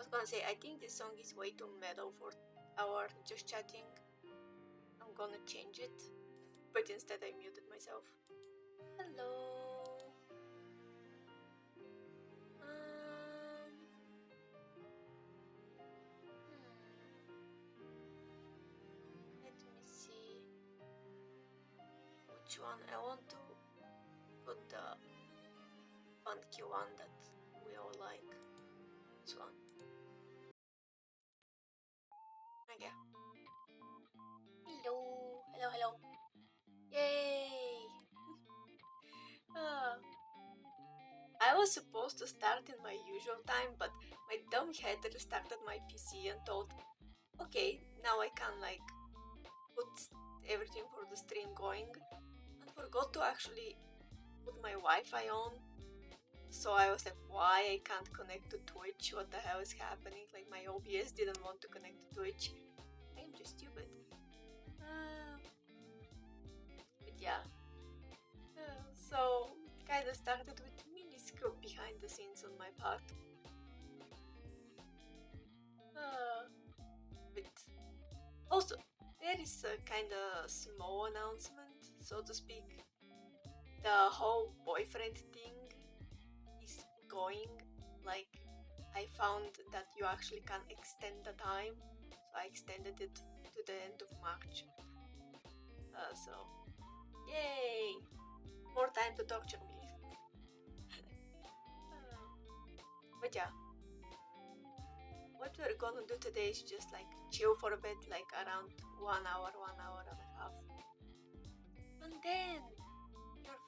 was gonna say, I think this song is way too mellow for our just chatting. I'm gonna change it, but instead I muted myself. Hello. Let me see which one I want to put the funky one that we all like. This one. Okay. Hello. Yay! I was supposed to start in my usual time, but my dumb head restarted my PC and thought, okay, now I can like put everything for the stream going, and forgot to actually put my Wi-Fi on. So I was like, why I can't connect to Twitch? What the hell is happening? Like my OBS didn't want to connect to Twitch. I am just stupid. But yeah. So kinda started with minuscule behind the scenes on my part. But also there is a kinda small announcement, so to speak. The whole boyfriend thing is going. Like, I found that you actually can extend the time, so I extended it to the end of March. So yay! More time to torture me. But yeah, what we're gonna do today is just like chill for a bit, like around 1 hour and a half. And then your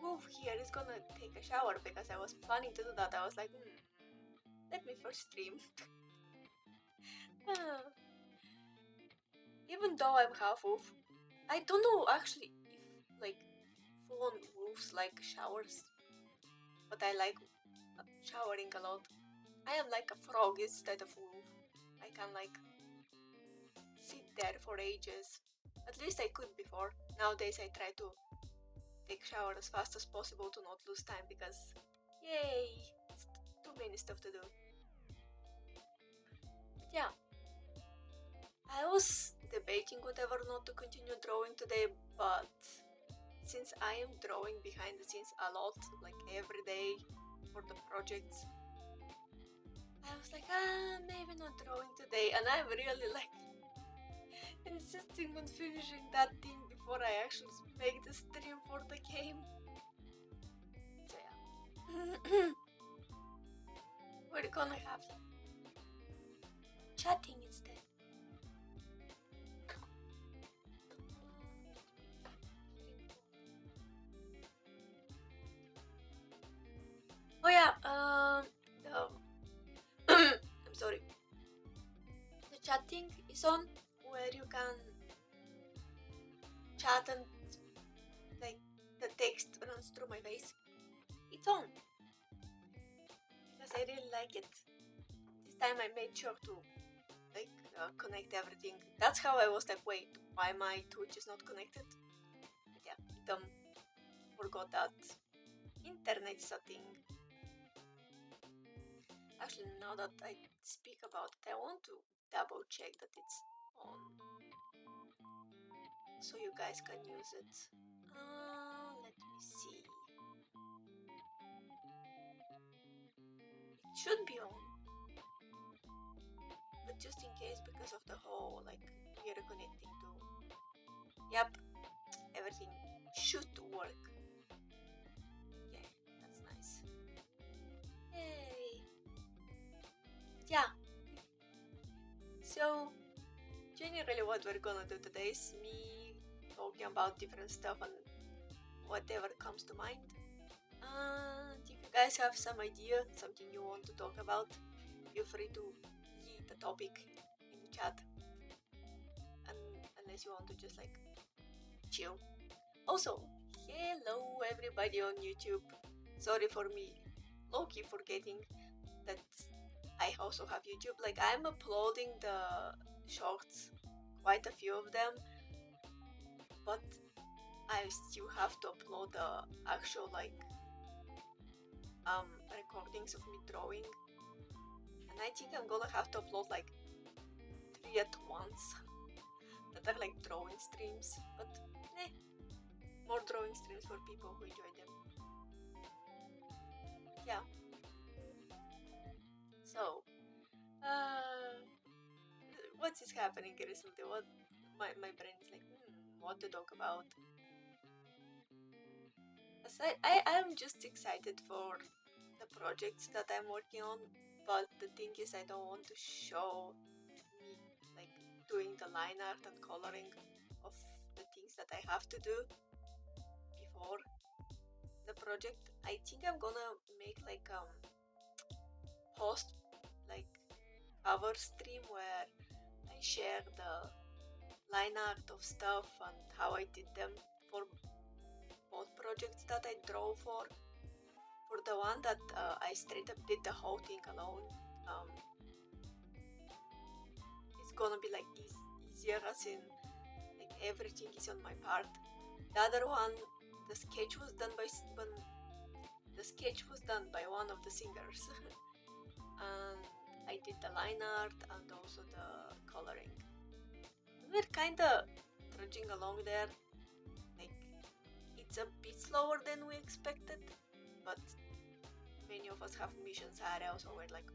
wolf here is gonna take a shower because I was planning to do that. I was like, let me first stream. Even though I'm half wolf, I don't know actually if like full-on wolves like showers, but I like showering a lot. I am like a frog instead of wolf. I can like sit there for ages. At least I could before. Nowadays I try to take shower as fast as possible to not lose time because yay, it's too many stuff to do. But yeah, I was debating whether or not to continue drawing today, but since I am drawing behind the scenes a lot, like every day for the projects, I was like, maybe not drawing today, and I'm really like insisting on finishing that thing before I actually make the stream for the game. So yeah. We're gonna have chatting instead. Oh yeah, I'm sorry. The chatting is on where you can chat and like the text runs through my face. It's on because I really like it. This time I made sure to like connect everything. That's how I was like, wait, why my Twitch is not connected? But yeah, dumb. Forgot that internet's a thing. Actually, now that I speak about it, I want to double check that it's on, so you guys can use it. Let me see. It should be on, but just in case, because of the whole like we are connecting to. Yep, everything should work. Yeah, that's nice. Yay! Yeah. So generally what we're gonna do today is me talking about different stuff and whatever comes to mind. And if you guys have some idea, something you want to talk about, feel free to yeet the topic in the chat. And unless you want to just like chill. Also, hello everybody on YouTube. Sorry for me low-key forgetting that I also have YouTube. Like, I'm uploading the shorts, quite a few of them, but I still have to upload the actual like recordings of me drawing. and I think I'm gonna have to upload like 3 at once that are like drawing streams, but more drawing streams for people who enjoy them. Yeah. So, what is happening recently? What my brain is like, what to talk about? I'm just excited for the projects that I'm working on, but the thing is, I don't want to show me like doing the line art and coloring of the things that I have to do before the project. I think I'm gonna make like post like cover stream where I share the line art of stuff and how I did them for both projects that I draw for. For the one that I straight up did the whole thing alone, it's gonna be like easier, as in like everything is on my part. The other one, the sketch was done by one of the singers, and I did the line art and also the coloring. We're kinda trudging along there. Like, it's a bit slower than we expected, but many of us have missions area, so we're like,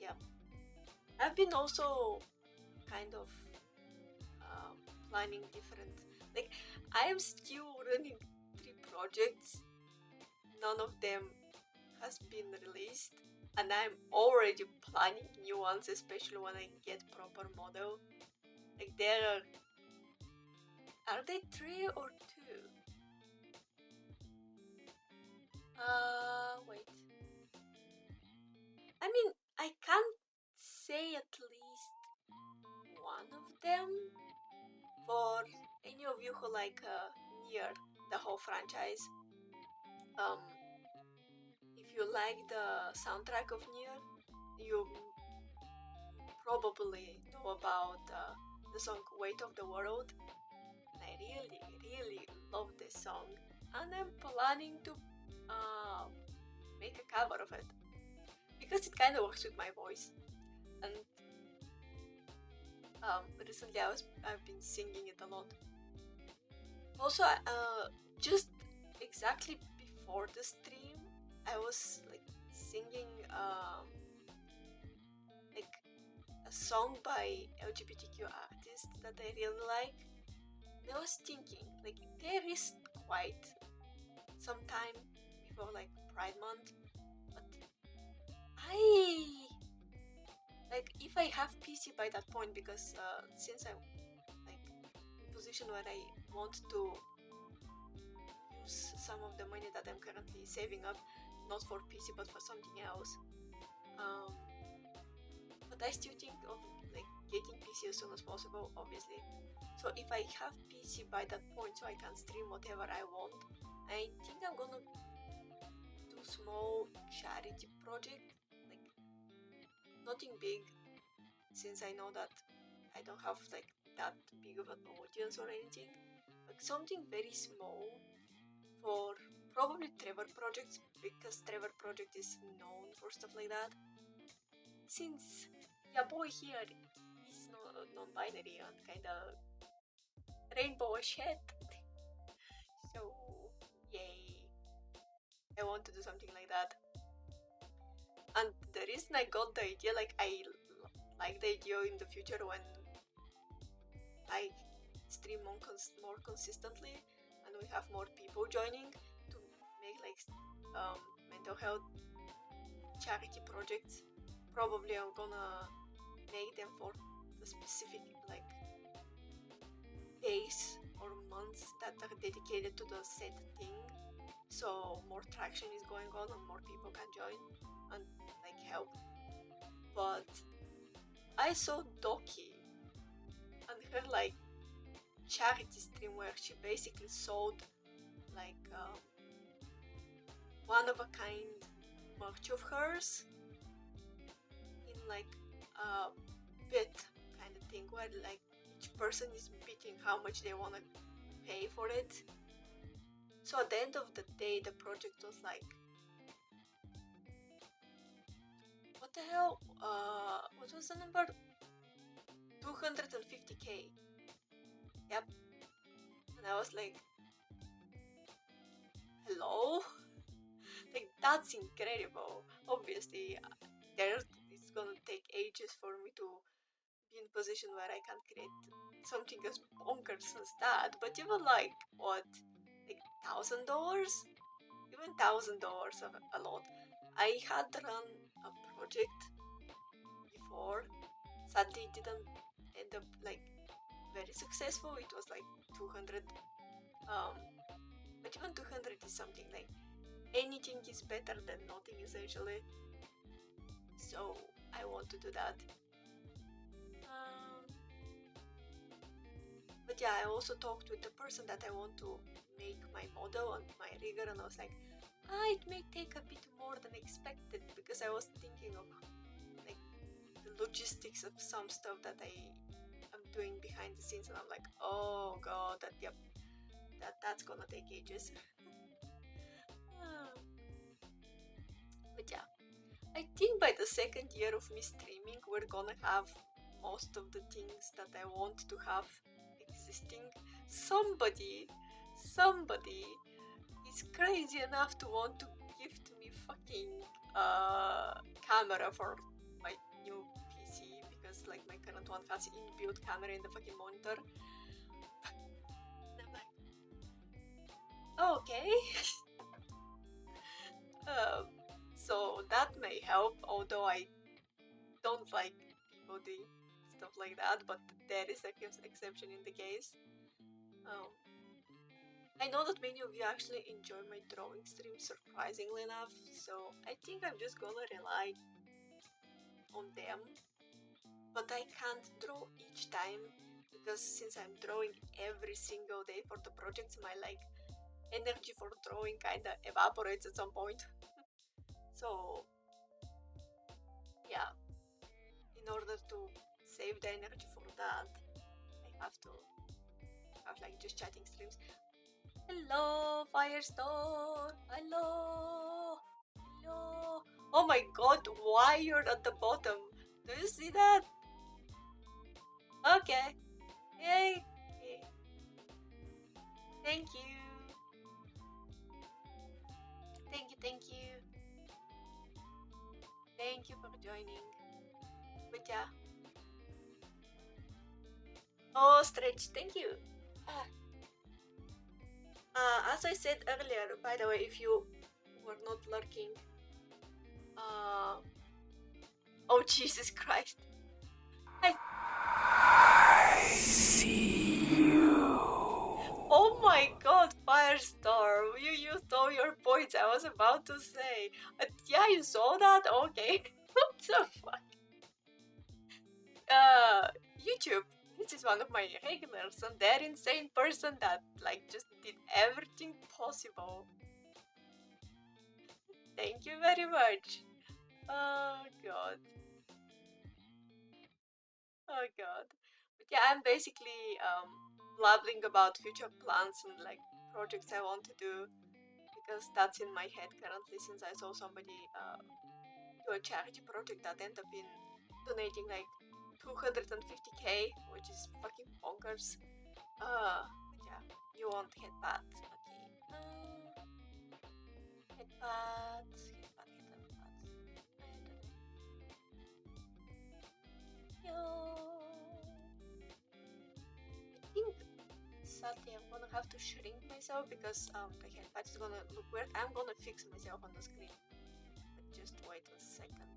yeah. I've been also kind of planning different, like, I am still running 3 projects. None of them has been released, and I'm already planning new ones, especially when I get proper model. Like, are they 3 or 2? Wait. I mean, I can't say at least one of them. For any of you who like Nier, the whole franchise, if you like the soundtrack of Nier, you probably know about the song Weight of the World. And I really, really love this song, and I'm planning to make a cover of it because it kind of works with my voice. And recently I've been singing it a lot. Also, just exactly before the stream, I was like singing like a song by LGBTQ artist that I really like. And I was thinking, like, there is quite some time before like Pride Month, but if I have PC by that point, because since I'm like in a position where I want to use some of the money that I'm currently saving up, not for PC but for something else. But I still think of like getting PC as soon as possible, obviously. So if I have PC by that point, so I can stream whatever I want, I think I'm gonna do small charity project, like nothing big, since I know that I don't have like that big of an audience or anything. Like something very small for probably Trevor projects, because Trevor project is known for stuff like that. Since your boy here is non-binary and kinda rainbow shit. So yay. I want to do something like that. And the reason I got the idea, like I like the idea in the future when I stream more consistently and we have more people joining, to make like mental health charity projects. Probably I'm gonna make them for the specific like days or months that are dedicated to the said thing, so more traction is going on and more people can join and like help. But I saw Doki and her like charity stream where she basically sold like one of a kind merch of hers in like a bit kind of thing, where like each person is bidding how much they want to pay for it. So at the end of the day, the project was like the hell? What was the number? 250k. Yep. And I was like, hello? Like, that's incredible. Obviously, it's gonna take ages for me to be in position where I can create something as bonkers as that. But even like, what? Like $1,000? Even $1,000 a lot. I had run a project before. Sadly, it didn't end up like very successful. It was like 200. But even 200 is something like anything is better than nothing essentially. So I want to do that. But yeah, I also talked with the person that I want to make my model and my rigger, and I was like, it may take a bit more than expected because I was thinking of like the logistics of some stuff that I am doing behind the scenes, and I'm like, oh god, that's gonna take ages. But yeah, I think by the second year of me streaming, we're gonna have most of the things that I want to have existing. Somebody is crazy enough to want to gift me fucking camera for my new PC because like my current one has inbuilt camera in the fucking monitor. And I'm like, okay. So that may help, although I don't like people doing stuff like that, but there is an exception in the case. I know that many of you actually enjoy my drawing streams, surprisingly enough, so I think I'm just gonna rely on them. But I can't draw each time because since I'm drawing every single day for the projects, my like energy for drawing kinda evaporates at some point. So yeah, in order to save the energy for that, I have to have like just chatting streams. Hello, Firestone! Hello! Hello! Oh my god, why you're at the bottom? Do you see that? Okay. Yay! Okay. Thank you. Thank you, thank you. Thank you for joining. But yeah. Oh, Stretch, thank you. As I said earlier, by the way, if you were not lurking, oh Jesus Christ. I see you. Oh my god, Firestorm, you used all your points. I was about to say. Yeah, you saw that? Okay. What the fuck? YouTube. This is one of my regulars, and they're insane person that like just did everything possible. Thank you very much. Oh god. Oh god. But yeah, I'm basically blabbling about future plans and like projects I want to do because that's in my head currently since I saw somebody do a charity project that ended up in donating like 250k, which is fucking bonkers. But yeah, you want headpads, okay. Headpads. Yo. I think sadly I'm gonna have to shrink myself because the headpad is gonna look weird. I'm gonna fix myself on the screen. But just wait a second.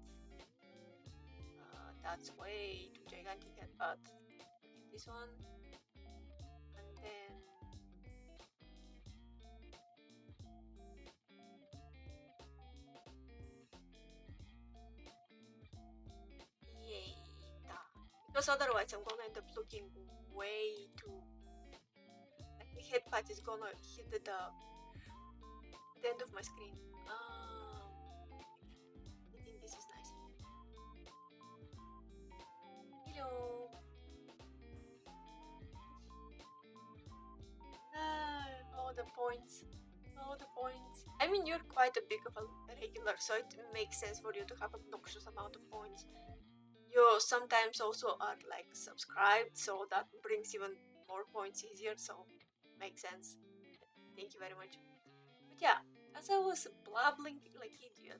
That's way too gigantic headpad. Okay, this one. And then yay. Because otherwise I'm gonna end up looking way too like the headpad is gonna hit the end of my screen. I think this is nice. Hello. All the points. I mean, mean, you're quite a big of a regular, so it makes sense for you to have a obnoxious amount of points. You sometimes also are like subscribed, so that brings even more points easier, so makes sense. Thank you very much. But yeah, as I was blabbling like idiot,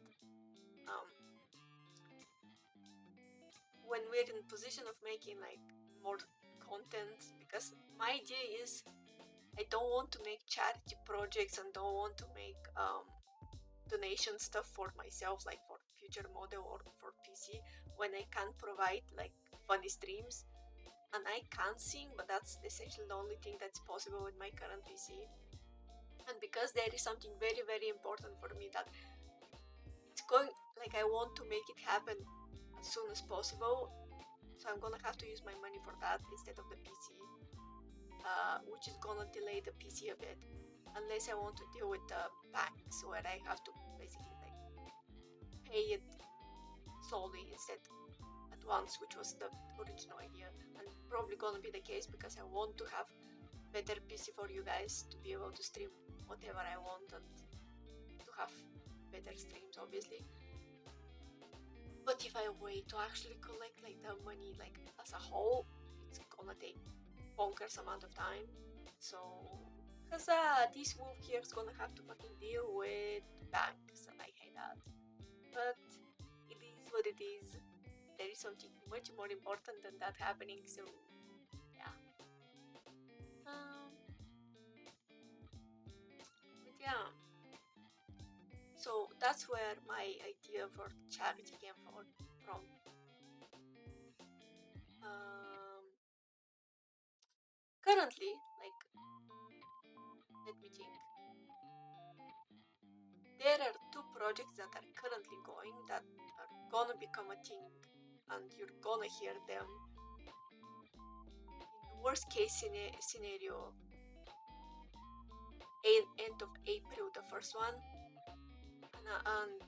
when we're in position of making like more content, because my idea is I don't want to make charity projects and don't want to make donation stuff for myself, like for future model or for PC, when I can't provide like funny streams. And I can sing, but that's essentially the only thing that's possible with my current PC. And because there is something very, very important for me that it's going, like I want to make it happen as soon as possible. So I'm gonna have to use my money for that instead of the PC, which is gonna delay the PC a bit. Unless I want to deal with the banks where I have to basically like pay it slowly instead at once, which was the original idea, and probably gonna be the case because I want to have better PC for you guys to be able to stream whatever I want and to have better streams, obviously. But if I wait to actually collect like the money like as a whole, it's gonna take bonkers amount of time. So because this move here is gonna have to fucking deal with banks, and I hate that. But it is what it is. There is something much more important than that happening, so yeah. But yeah. So that's where my idea for charity came from. Currently, like, let me think. There are two projects that are currently going that are gonna become a thing, and you're gonna hear them. In worst case scenario, end of April, the first one, and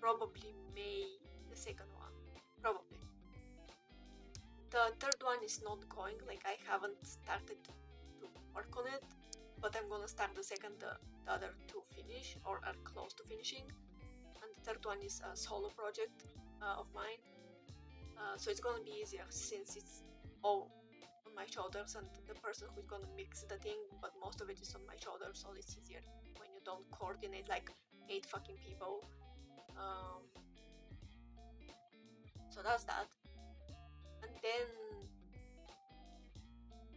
probably May, the second one. Probably. The third one is not going, like I haven't started to work on it, but I'm gonna start the second, the other two finish or are close to finishing. And the third one is a solo project of mine. So it's gonna be easier since it's all on my shoulders and the person who's gonna mix the thing, but most of it is on my shoulders, so it's easier when you don't coordinate like 8 fucking people. So that's that. And then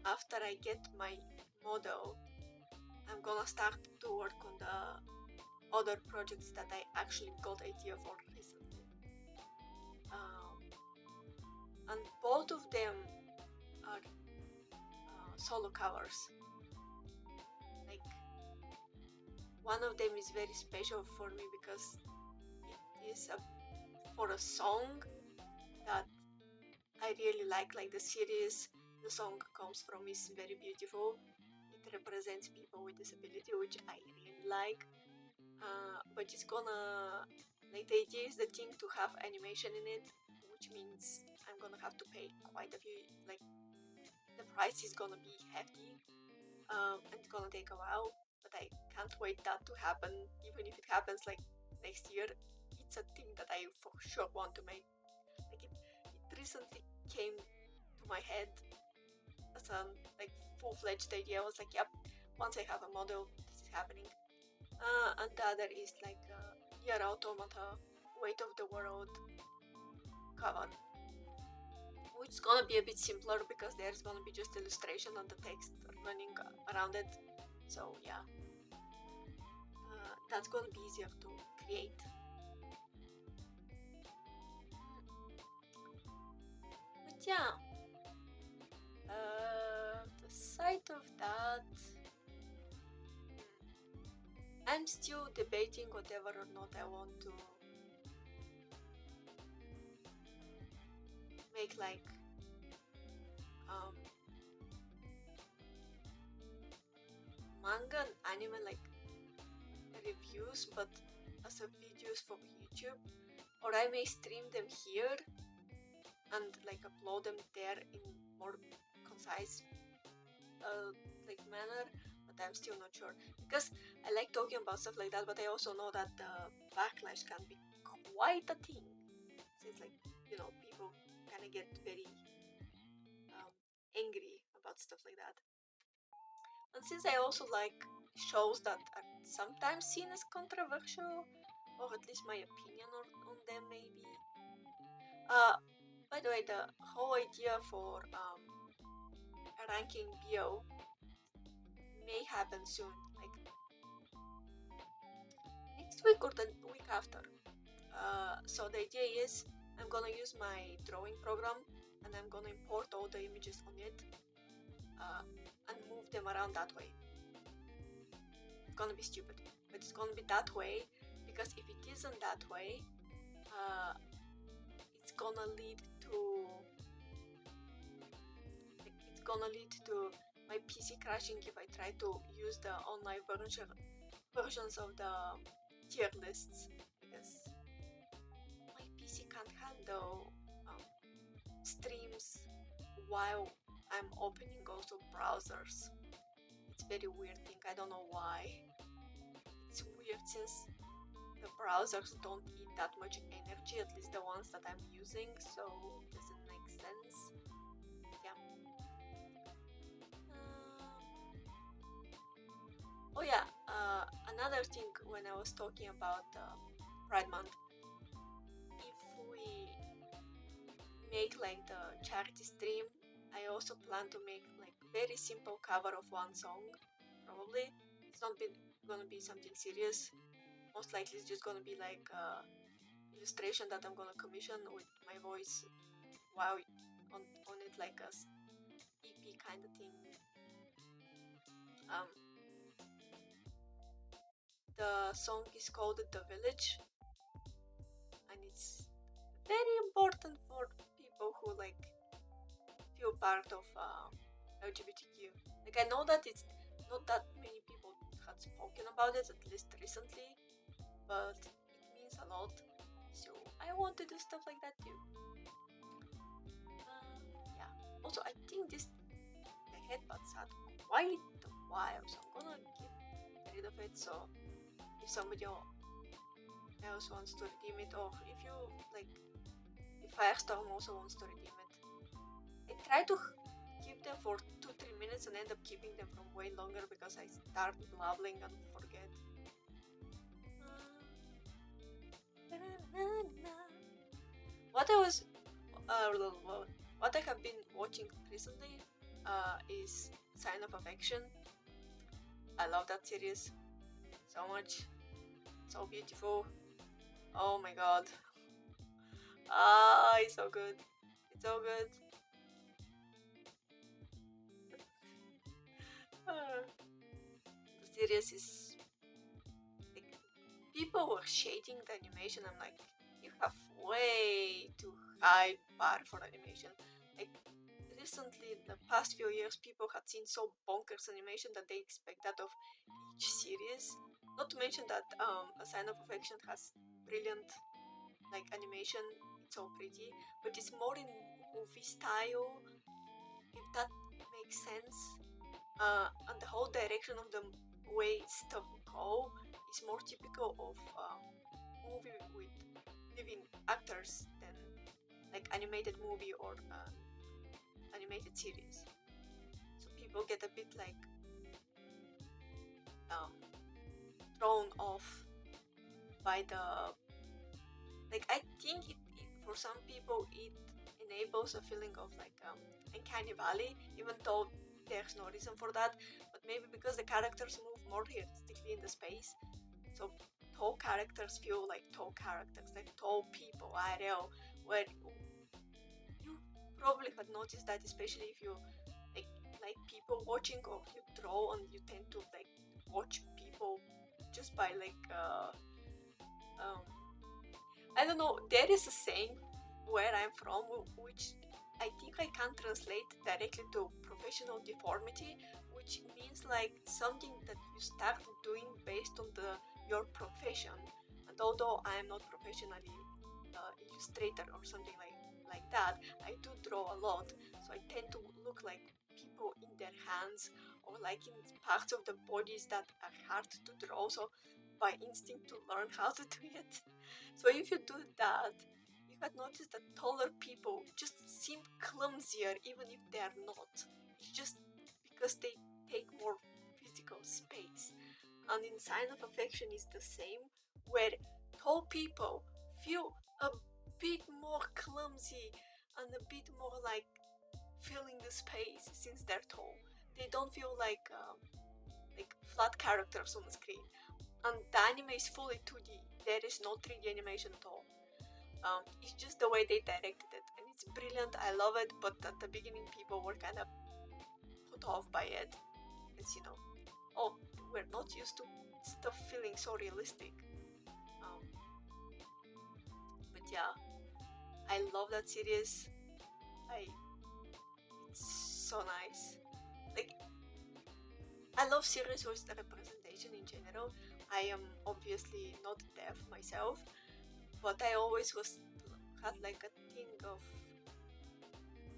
after I get my model, I'm gonna start to work on the other projects that I actually got idea for recently. And both of them are solo covers. Like, one of them is very special for me because it is for a song that I really like the series the song comes from is very beautiful. It represents people with disability, which I really like. But it's gonna, like, the idea is the thing to have animation in it, which means I'm gonna have to pay quite a few, like, the price is gonna be hefty, and it's gonna take a while, but I can't wait that to happen, even if it happens like next year. It's a thing that I for sure want to make. Like, it recently came to my head as a like full-fledged idea. I was like, yep, once I have a model, this is happening. And the other is like Nier Automata, Weight of the World cover, which is gonna be a bit simpler because there's gonna be just illustration and the text running around it. So yeah, that's gonna be easier to create. But yeah, the side of that, I'm still debating whether or not I want to make like manga and anime like reviews, but as a videos for YouTube, or I may stream them here and like upload them there in more concise like manner. But but I'm still not sure, because I like talking about stuff like that, but I also know that the backlash can be quite a thing, since like, people kind of get very angry about stuff like that. And since I also like shows that are sometimes seen as controversial, or at least my opinion on them maybe. By the way, the whole idea for ranking BO may happen soon, like next week or the week after. So the idea is I'm gonna use my drawing program and I'm gonna import all the images on it and move them around that way. It's gonna be stupid, but it's gonna be that way, because if it isn't that way, it's gonna lead to my PC crashing if I try to use the online versions of the tier lists, because my PC can't handle streams while I'm opening also browsers. It's very weird thing, I don't know why. It's weird since the browsers don't eat that much energy, at least the ones that I'm using, so it doesn't make sense. Yeah. Oh yeah, another thing when I was talking about Pride Month, if we make like the charity stream, I also plan to make like very simple cover of one song. Probably it's not gonna be something serious. Most likely it's just gonna be like illustration that I'm gonna commission with my voice while on it, like a EP kind of thing. The song is called The Village, and it's very important for people who like feel part of LGBTQ. Like, I know that it's not that many people had spoken about it, at least recently, but it means a lot. So I want to do stuff like that too. Yeah. Also, I think the headbuds had quite a while, so I'm gonna get rid of it. So if somebody else wants to redeem it, or if you like, if Firestorm also wants to redeem it, I try to keep them for 2-3 minutes and end up keeping them for way longer because I start blabbling and forget. What I have been watching recently is Sign of Affection. I love that series so much. So beautiful. Oh my god. It's so good. It's so good. The series is like, people were shading the animation. I'm like, you have way too high bar for animation. Like, recently, the past few years, people had seen so bonkers animation that they expect that of each series. Not to mention that A Sign of Affection has brilliant like animation. It's so pretty, but it's more in movie style, if that makes sense. And the whole direction of the way stuff go is more typical of movie with living actors than like animated movie or animated series. So people get a bit like thrown off by the like. I think for some people it enables a feeling of like uncanny valley, even though there's no reason for that. But maybe because the characters move more realistically in the space, so tall characters feel like tall characters, like tall people IRL, where you probably had noticed that, especially if you like people watching, or you draw and you tend to like watch people just by like I don't know, there is a saying where I'm from which I think I can't translate directly to professional deformity, which means like something that you start doing based on your profession. And although I am not professionally illustrator or something like that, I do draw a lot, so I tend to look like people in their hands or like in parts of the bodies that are hard to draw, so by instinct to learn how to do it. So if you do that, you had noticed that taller people just seem clumsier even if they are not. It's just because they take more physical space. And in Sign of Affection is the same, where tall people feel a bit more clumsy and a bit more like filling the space since they're tall. They don't feel like flat characters on the screen. And the anime is fully 2D. There is no 3D animation at all. It's just the way they directed it, and it's brilliant. I love it. But at the beginning, people were kind of put off by it. It's oh, we're not used to stuff feeling so realistic. But yeah, I love that series. It's so nice. Like, I love series with the representation in general. I am obviously not deaf myself, but I always had like a thing of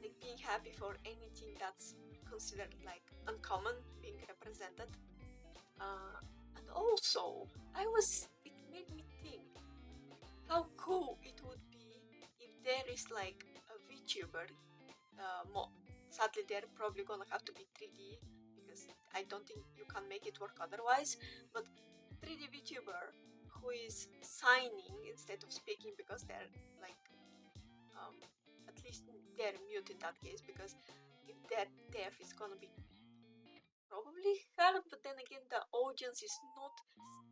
like being happy for anything that's considered like uncommon being represented. And also, it made me think how cool it would be if there is like a VTuber. Sadly, they're probably gonna have to be 3D because I don't think you can make it work otherwise. But 3D VTuber who is signing instead of speaking because they're like, at least they're mute in that case, because if they're deaf, it's gonna be probably hard. But then again, the audience is not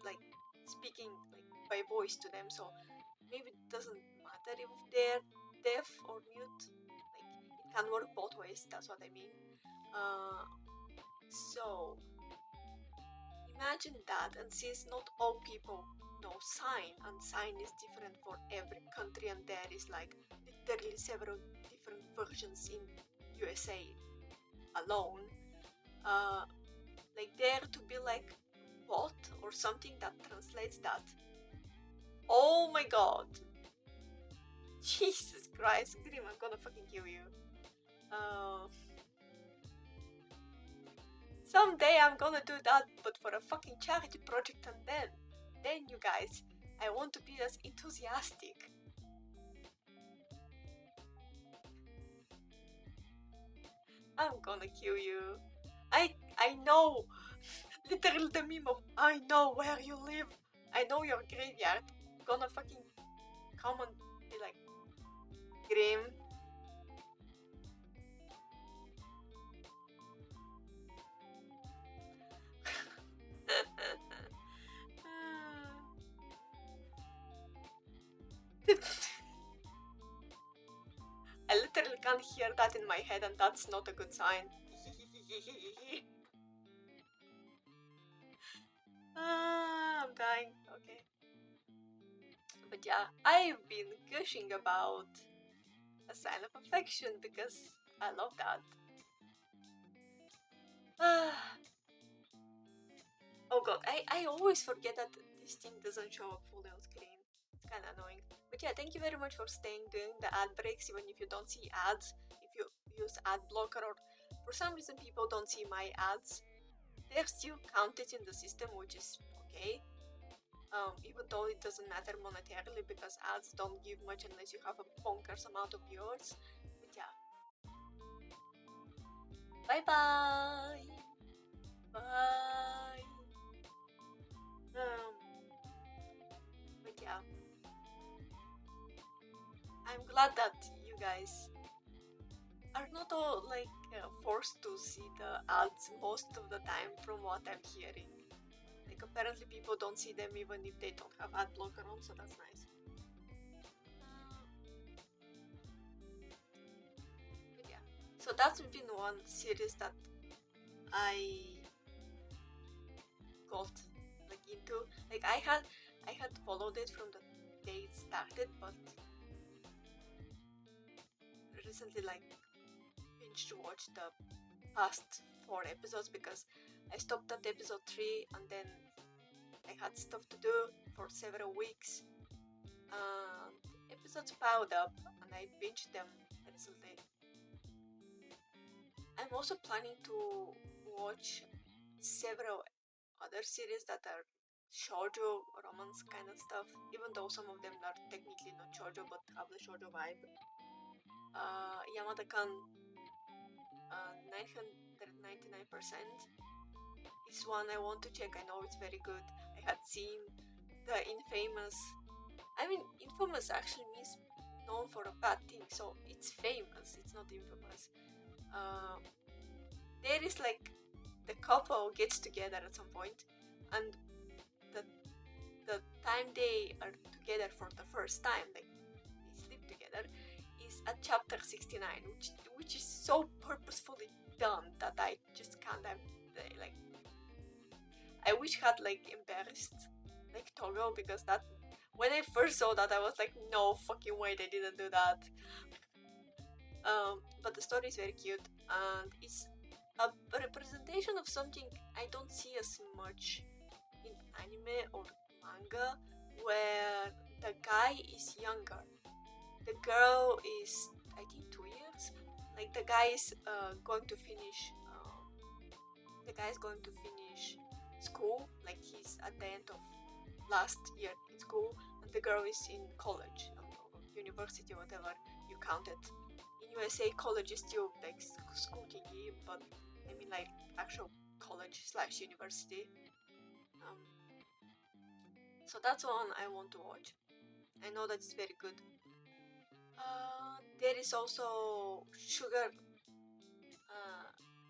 like speaking like by voice to them, so maybe it doesn't matter if they're deaf or mute. Like, it can work both ways. That's what I mean. So imagine that, and since not all people know sign, and sign is different for every country, and there is like literally several different versions in USA alone, like there to be like bot or something that translates that. Oh my god. Jesus Christ, Grim, I'm gonna fucking kill you. Someday I'm gonna do that, but for a fucking charity project, and then you guys, I want to be as enthusiastic. I'm gonna kill you. I know. Literally the meme of I know where you live. I know your graveyard. Gonna fucking come and be like, Grim. I literally can't hear that in my head, and that's not a good sign. I'm dying. Okay. But yeah, I've been gushing about A Sign of Affection because I love that. Oh god, I always forget that this thing doesn't show up fully on screen. It's kind of annoying. But yeah, thank you very much for staying during the ad breaks, even if you don't see ads. If you use ad blocker or for some reason people don't see my ads, they're still counted in the system, which is okay. Even though it doesn't matter monetarily because ads don't give much unless you have a bonkers amount of viewers. But yeah. Bye bye! Bye! But yeah. I'm glad that you guys are not all like forced to see the ads most of the time from what I'm hearing. Like, apparently people don't see them even if they don't have ad blocker on, so that's nice. But yeah, so that's been one series that I got like into. Like, I had followed it from the day it started, but recently like binge watched the past 4 episodes because I stopped at episode 3 and then I had stuff to do for several weeks, and episodes piled up and I binged them recently. I'm also planning to watch several other series that are shoujo romance kind of stuff, even though some of them are technically not shoujo but have the shoujo vibe. Yamada-kan 999% is one I want to check. I know it's very good. I had seen the infamous. I mean, infamous actually means known for a bad thing, so it's famous. It's not infamous. There is like the couple gets together at some point, and the the time they are together for the first time, like they sleep together, is at chapter 69, which is so purposefully done that I just can't have like. I wish had like embarrassed like Togo, because that when I first saw that I was like, no fucking way they didn't do that. But the story is very cute, and it's a representation of something I don't see as much in anime or manga, where the guy is younger, the girl is I think 2 years. Like the guy is going to finish. The guy is going to finish school. Like he's at the end of last year in school, and the girl is in college or university, whatever you count it. In USA, college is still like school thingy, but I mean like actual college slash university. Um, so that's one I want to watch. I know that it's very good. There is also Sugar.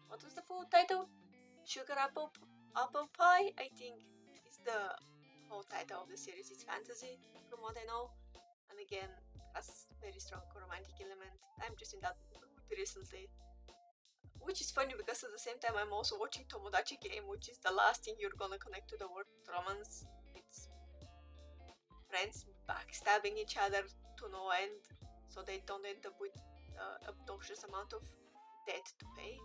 What was the full title? Sugar Apple Pie, I think, is the whole title of the series. It's fantasy, from what I know, and again has very strong romantic element. I'm just in that mood recently, which is funny because at the same time I'm also watching Tomodachi Game, which is the last thing you're gonna connect to the word romance. It's friends backstabbing each other to no end, so they don't end up with obnoxious amount of debt to pay.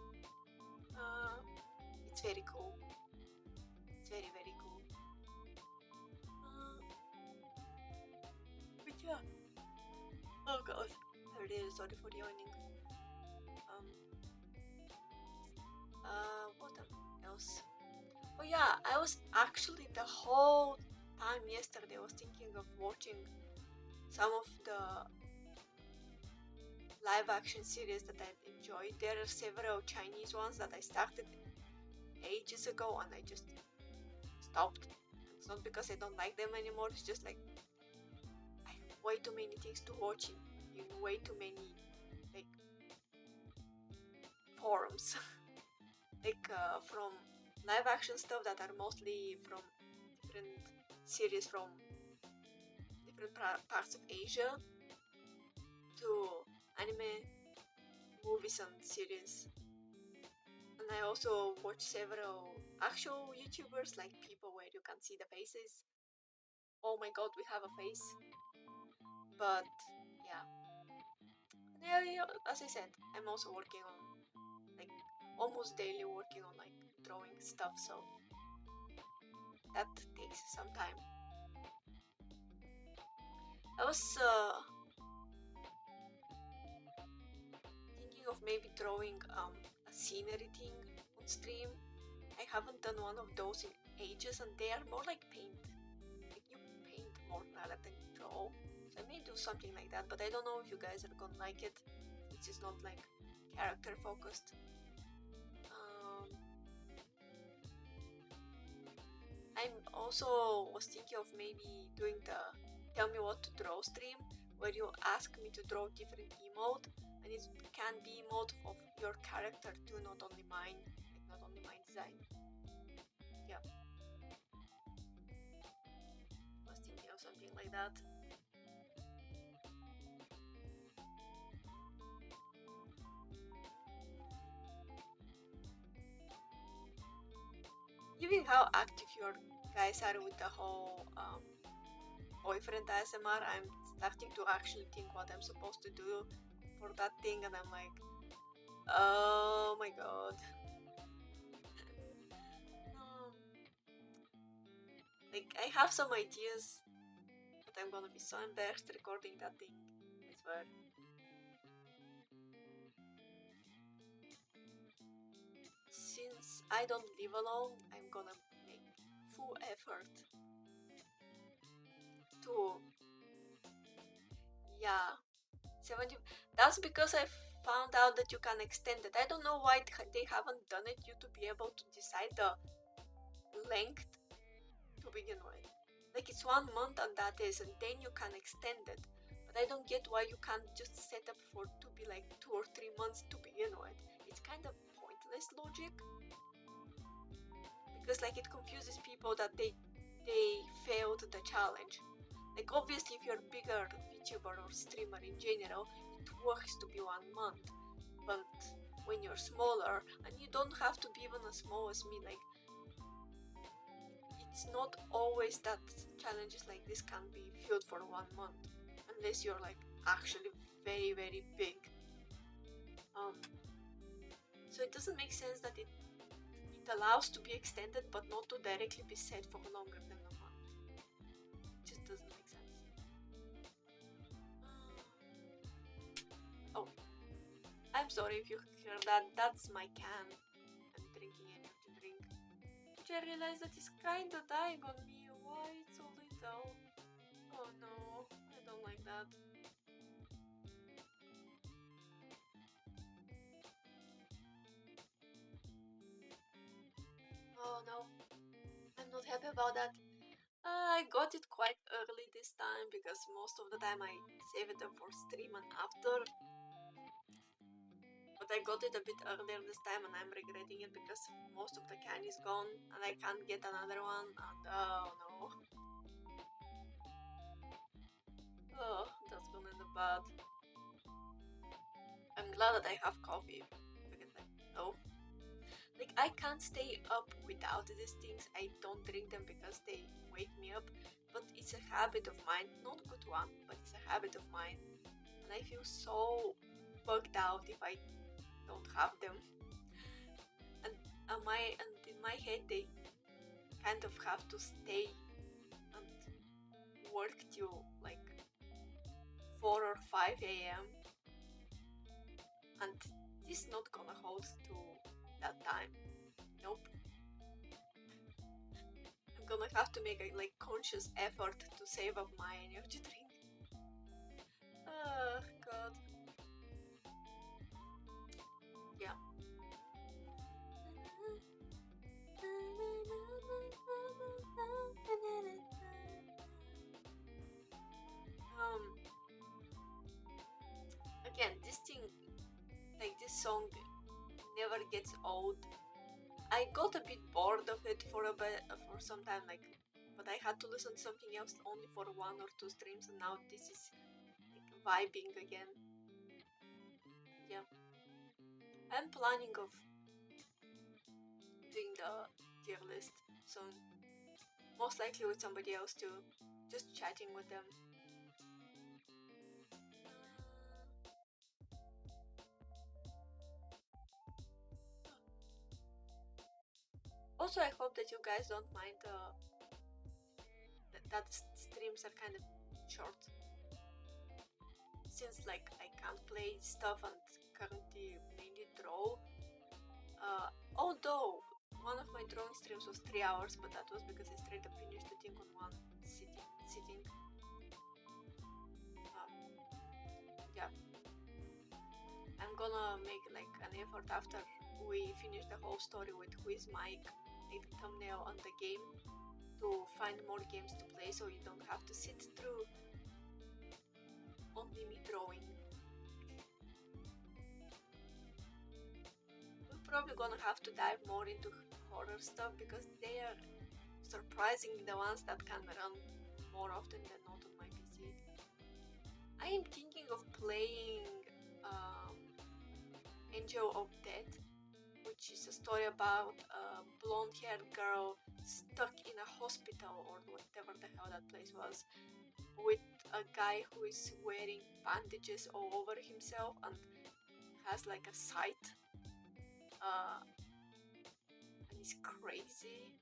It's very cool. It's very very cool. But yeah. Oh god. I'm really sorry for yawning. What else? Oh yeah, I was actually the whole time yesterday I was thinking of watching some of the live action series that I enjoyed. There are several Chinese ones that I started ages ago and I just stopped. It's not because I don't like them anymore, it's just like I have way too many things to watch in way too many like forums. Like from live action stuff that are mostly from different series from different parts of Asia, to anime, movies and series. And I also watch several actual YouTubers, like people where you can see the faces. Oh my god, we have a face. But yeah. Yeah, as I said, I'm also working on like almost daily working on like drawing stuff, so that takes some time. I was thinking of maybe drawing a scenery thing on stream. I haven't done one of those in ages, and they are more like paint. Like you paint more rather than draw. So I may do something like that, but I don't know if you guys are gonna like it. It's just not like character focused. I'm also was thinking of maybe doing the tell me what to draw stream, where you ask me to draw different emote, and it can be emote of your character too, not only mine, like not only my design. Yeah, was thinking of something like that. Given how active your guys are with the whole boyfriend ASMR, I'm starting to actually think what I'm supposed to do for that thing, and I'm like, oh my god. Like, I have some ideas, but I'm gonna be so embarrassed recording that thing, I swear. I don't live alone, I'm gonna make full effort to, yeah, 70. That's because I found out that you can extend it. I don't know why they haven't done it, you to be able to decide the length to begin with. Like it's 1 month and that is, and then you can extend it. But I don't get why you can't just set up for to be like 2 or 3 months to begin with. It's kind of pointless logic, because like it confuses people that they failed the challenge. Like obviously if you're a bigger VTuber or streamer in general, it works to be 1 month. But when you're smaller, and you don't have to be even as small as me, like it's not always that challenges like this can be filled for 1 month unless you're like actually very very big. So it doesn't make sense that it allows to be extended but not to directly be set for longer than a month. It just doesn't make sense. Oh, I'm sorry if you hear that. That's my can. I'm drinking energy drink, which I realize that is kinda dying on me. Why it's so little? Oh no, I don't like that. Oh no, I'm not happy about that. I got it quite early this time because most of the time I save it up for stream and after. But I got it a bit earlier this time and I'm regretting it because most of the can is gone and I can't get another one, and oh no. Oh, that's gonna end up bad. I'm glad that I have coffee because oh, like I can't stay up without these things. I don't drink them because they wake me up, but it's a habit of mine, not a good one, but it's a habit of mine, and I feel so bugged out if I don't have them. And in my head they kind of have to stay and work till like 4 or 5 a.m. and this not gonna hold to that time. Nope. I'm gonna have to make a like conscious effort to save up my energy drink. Oh god. Yeah. Again, this thing, like this song, never gets old. I got a bit bored of it for some time, like, but I had to listen to something else only for 1 or 2 streams, and now this is like vibing again. Yeah, I'm planning of doing the tier list soon, most likely with somebody else too, just chatting with them. Also, I hope that you guys don't mind that streams are kind of short, since like I can't play stuff and currently mainly draw. Although one of my drawing streams was 3 hours, but that was because I straight up finished the thing on one sitting. Yeah, I'm gonna make like an effort after we finish the whole story with who is Mike, like the thumbnail on the game, to find more games to play so you don't have to sit through only me drawing. We're probably gonna have to dive more into horror stuff because they are surprisingly the ones that can run more often than not on my PC. I am thinking of playing Angel of Death, which is a story about a blonde-haired girl stuck in a hospital or whatever the hell that place was, with a guy who is wearing bandages all over himself and has like a sight, and he's crazy.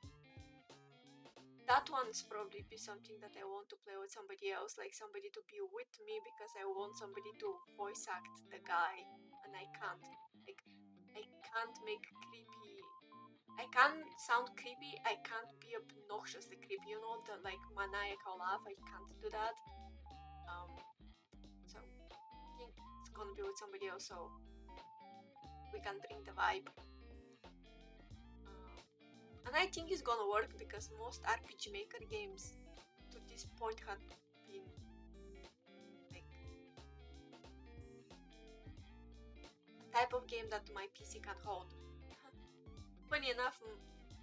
That one's probably be something that I want to play with somebody else, like somebody to be with me, because I want somebody to voice act the guy, and I can't. Like, I can't make creepy. I can't sound creepy, I can't be obnoxiously creepy, you know, the like maniacal laugh, I can't do that. So I think it's gonna be with somebody else, so we can bring the vibe. And I think it's gonna work because most RPG Maker games to this point had been like a type of game that my PC can hold. Funny enough,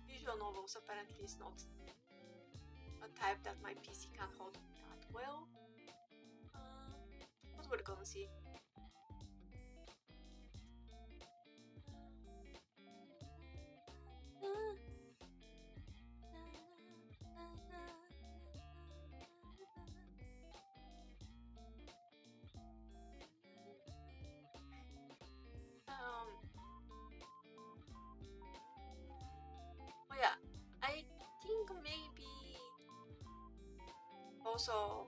visual novels apparently is not a type that my PC can hold that well. But we're gonna see. Oh yeah, I think maybe also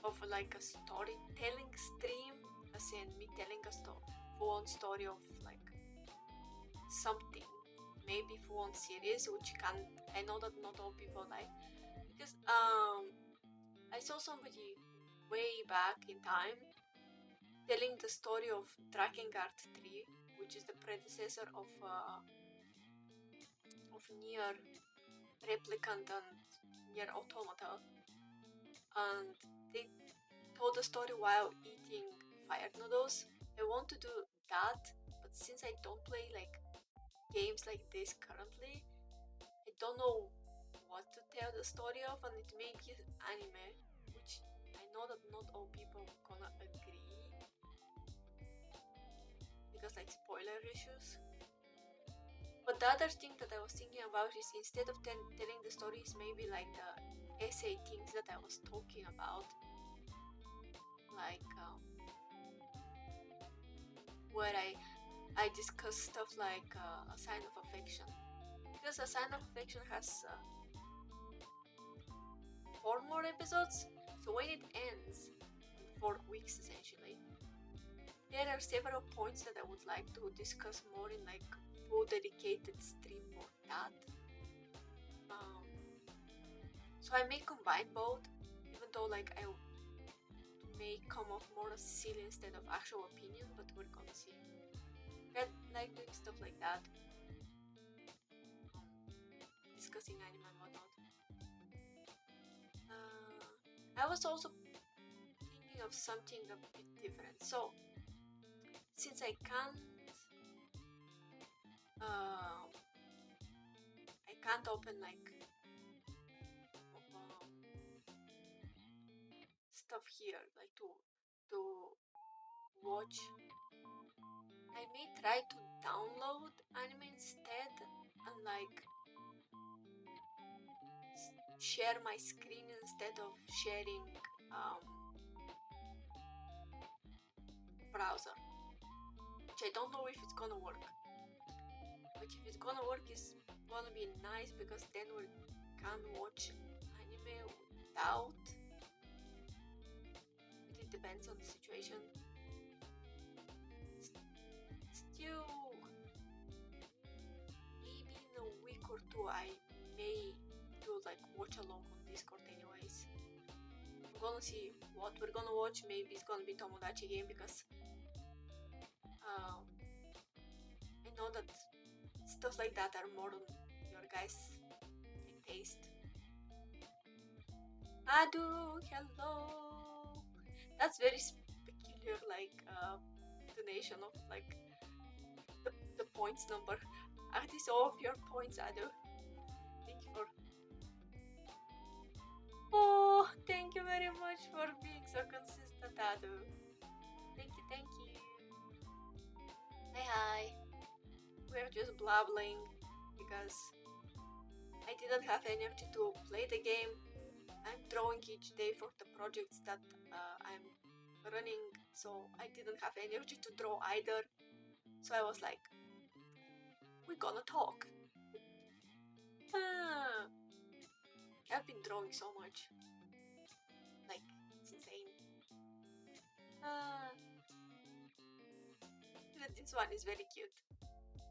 of like a storytelling stream, as in me telling a full-on story of like something, maybe full-on series, which I know that not all people like, because I saw somebody way back in time telling the story of Drakengard 3, which is the predecessor of Nier Replicant and Nier Automata, and they told the story while eating fire noodles. I want to do that, but since I don't play like games like this currently, I don't know what to tell the story of, and it may be anime, which I know that not all people gonna agree because like spoiler issues. But the other thing that I was thinking about is instead of telling the stories, maybe like the essay things that I was talking about, like where I discuss stuff like A Sign of Affection, because A Sign of Affection has 4 more episodes, so when it ends in 4 weeks essentially, there are several points that I would like to discuss more in like full dedicated stream for that. So I may combine both, even though like I may come off more as silly instead of actual opinion, but we're gonna see. I like doing stuff like that, discussing anime and whatnot. I was also thinking of something a bit different. So since I can't open like stuff here, like to watch, I may try to download anime instead and like share my screen instead of sharing browser, which I don't know if it's gonna work, but if it's gonna work, it's gonna be nice because then we can watch anime without. It depends on the situation. Still, maybe in a week or two I may do like watch along on Discord anyways. I'm gonna see what we're gonna watch. Maybe it's gonna be Tomodachi Game because I know that stuff like that are more on your guys' taste. Adu, hello. That's very peculiar, like donation of like the points number. Are these all of your points, Adu? Thank you for. Oh, thank you very much for being so consistent, Adu. Thank you, thank you. Hi. We're just blabbling because I didn't have energy to play the game. I'm drawing each day for the projects that I'm running, so I didn't have energy to draw either. So I was like, we're gonna talk. I've been drawing so much. Like, it's insane. This one is very cute.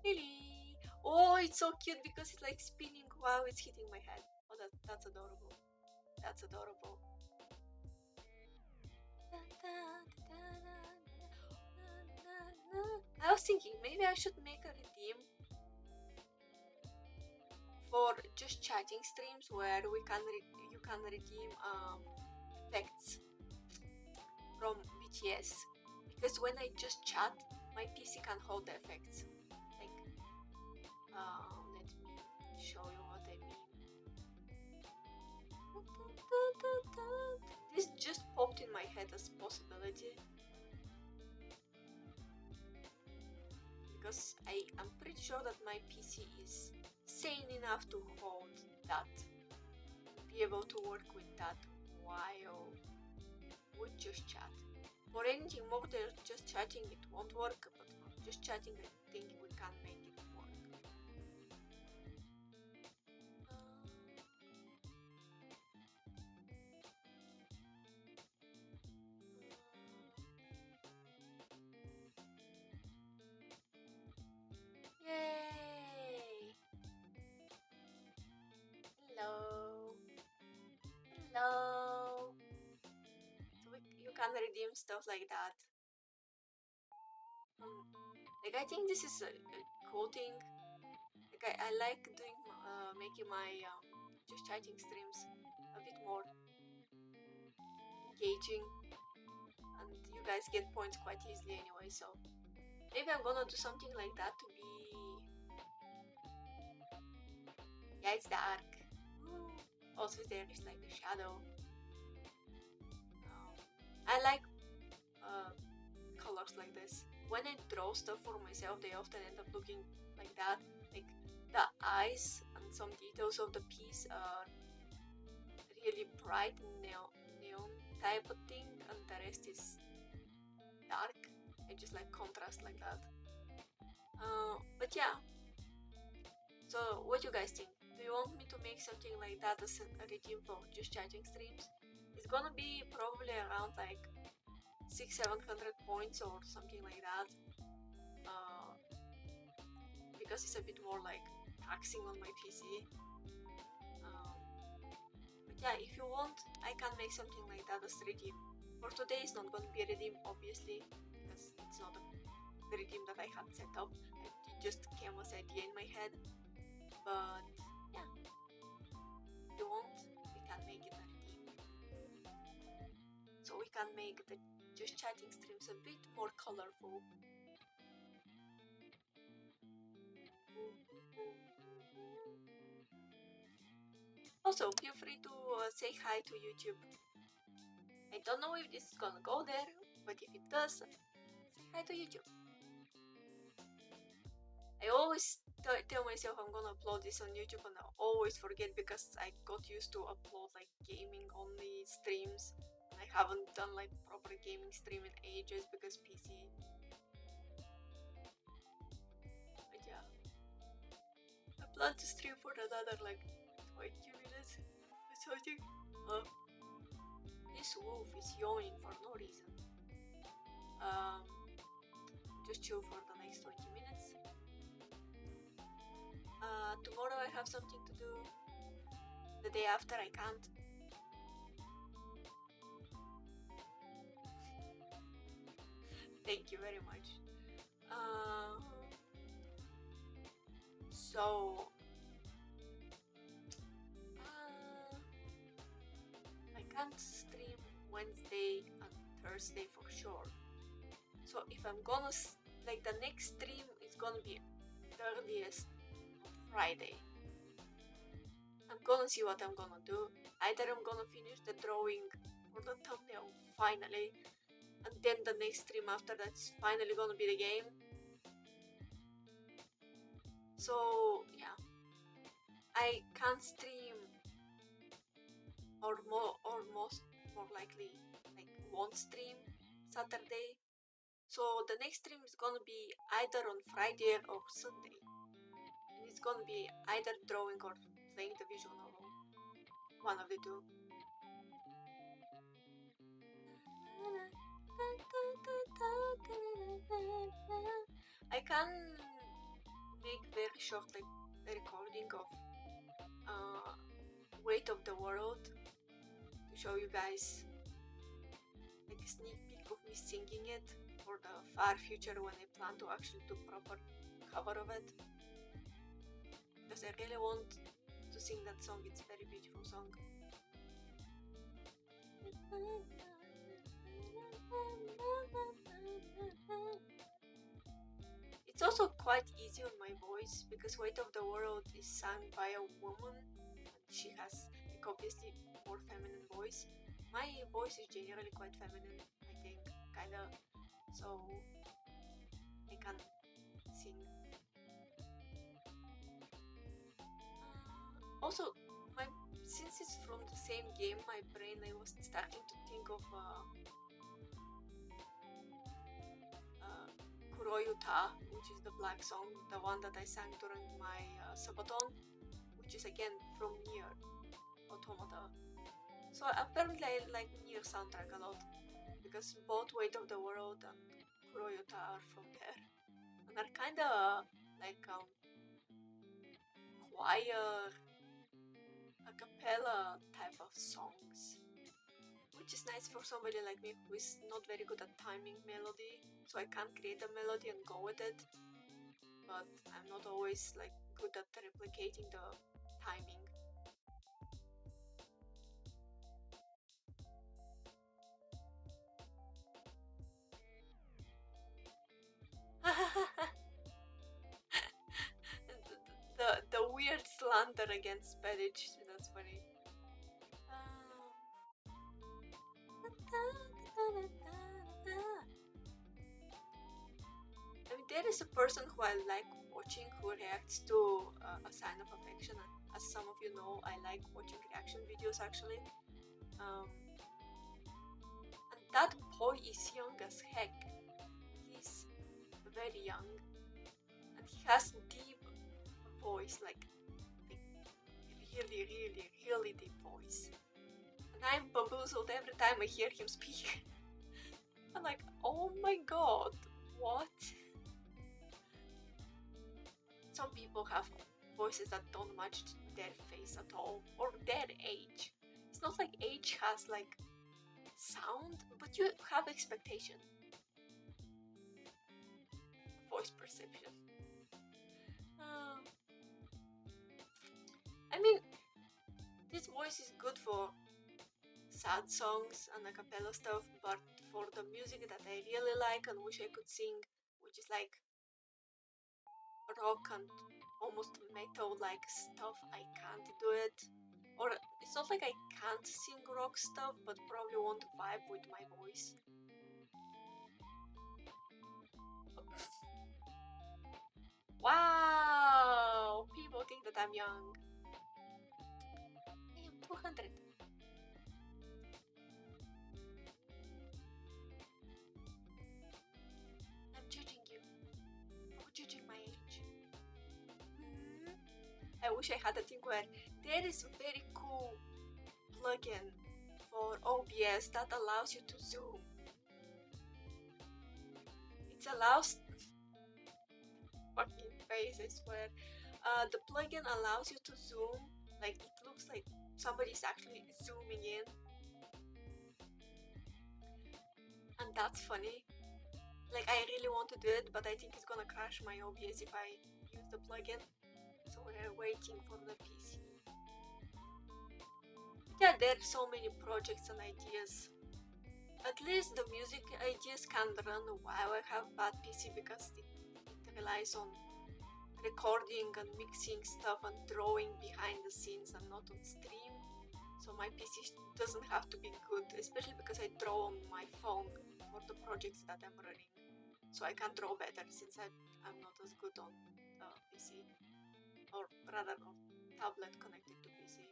Lily! Oh, it's so cute because it's like spinning while it's hitting my head. Oh, that's adorable. That's adorable. I was thinking maybe I should make a redeem for just chatting streams where you can redeem effects from BTS, because when I just chat, my PC can't hold the effects. Like, let me show you what I mean. This just popped in my head as possibility, because I'm pretty sure that my PC is sane enough to hold that, be able to work with that while we just chat. For anything more than just chatting, it won't work, but for just chatting, I think we can make it work. Yay! Hello! Hello! So you can redeem stuff like that. Like, I think this is a cool thing. Like, I like doing, making my just chatting streams a bit more engaging, and you guys get points quite easily anyway, so maybe I'm gonna do something like that to be... Yeah, it's dark. Also there is like a shadow. I like colors like this. When I draw stuff for myself, they often end up looking like that. Like, the eyes and some details of the piece are really bright neon type of thing, and the rest is dark. I just like contrast like that. But yeah, so what you guys think? Do you want me to make something like that as a redeem for just chatting streams? It's gonna be probably around like 600-700 points or something like that, because it's a bit more like taxing on my PC. But yeah, if you want, I can make something like that as redeem. For today, it's not gonna be a redeem, obviously, because it's not the redeem that I had set up. It just came as an idea in my head. But yeah, if you want, we can make it a redeem. So we can make the just chatting streams a bit more colorful. Also, feel free to say hi to YouTube. I don't know if this is gonna go there, but if it does, say hi to YouTube. I always tell myself I'm gonna upload this on YouTube, and I always forget because I got used to upload like gaming only streams. I haven't done like proper gaming stream in ages because PC. But yeah, I plan to stream for another like 20 minutes or something. This wolf is yawning for no reason. Just chill for the next 20 minutes. Tomorrow I have something to do. The day after I can't. Thank you very much. So I can't stream Wednesday and Thursday for sure. So if I'm gonna like, the next stream is gonna be the earliest on Friday. I'm gonna see what I'm gonna do. Either I'm gonna finish the drawing for the thumbnail finally, and then the next stream after that's finally gonna be the game. So yeah, I can't stream, or most more likely like won't stream Saturday. So the next stream is gonna be either on Friday or Sunday, and it's gonna be either drawing or playing the visual novel, one of the two. I can make very short like recording of Weight of the World to show you guys like a sneak peek of me singing it for the far future when I plan to actually do proper cover of it, because I really want to sing that song. It's a very beautiful song. It's also quite easy on my voice because Weight of the World is sung by a woman and she has like obviously more feminine voice. My voice is generally quite feminine, I think, kinda, so I can sing. Also, since it's from the same game, my brain, I was starting to think of Kuroyuta, which is the black song, the one that I sang during my Sabaton, which is again from Nier Automata. So apparently I like Nier soundtrack a lot, because both Weight of the World and Kuroyuta are from there, and are kinda like choir, a cappella type of songs, which is nice for somebody like me who is not very good at timing melody, so I can't create a melody and go with it, but I'm not always like good at replicating the timing. the weird slander against Spanish, that's funny. I mean, there is a person who I like watching who reacts to A Sign of Affection. As some of you know, I like watching reaction videos actually. And that boy is young as heck. He's very young. And he has deep voice, like really, really, really deep voice. And I'm bamboozled every time I hear him speak. I'm like, oh my god, what? Some people have voices that don't match their face at all, or their age. It's not like age has like sound, but you have expectation. Voice perception. I mean, this voice is good for sad songs and a cappella stuff, but for the music that I really like and wish I could sing, which is like rock and almost metal like stuff, I can't do it. Or it's not like I can't sing rock stuff, but probably won't vibe with my voice. Wow! People think that I'm young. I am 200. I'm judging you for judging my age. I wish I had a thing where there is a very cool plugin for OBS that allows you to zoom. It allows fucking face, I swear. The plugin allows you to zoom, like it looks like somebody's actually zooming in, and that's funny. Like I really want to do it, but I think it's gonna crash my OBS if I use the plugin. So we're waiting for the PC. Yeah, there are so many projects and ideas. At least the music ideas can run while I have bad PC, because it relies on recording and mixing stuff and drawing behind the scenes and not on stream. So my PC doesn't have to be good, especially because I draw on my phone for the projects that I'm running. So I can draw better since I'm not as good on PC, or rather on tablet connected to PC.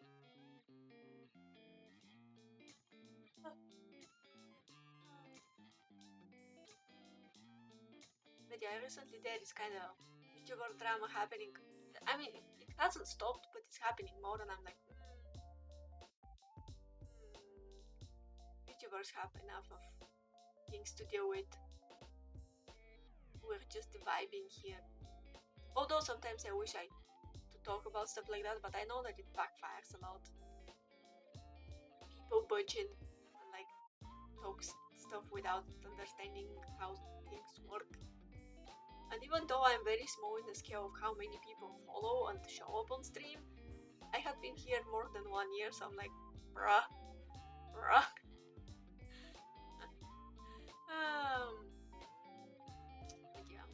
But yeah, recently there is kind of Vtuber drama happening. I mean, it hasn't stopped, but it's happening more, and I'm like, Vtubers have enough of things to deal with. We're just vibing here. Although sometimes I wish I to talk about stuff like that, but I know that it backfires a lot. People budging and like talk stuff without understanding how things work. And even though I'm very small in the scale of how many people follow and show up on stream, I have been here more than 1 year, so I'm like, bruh. But yeah.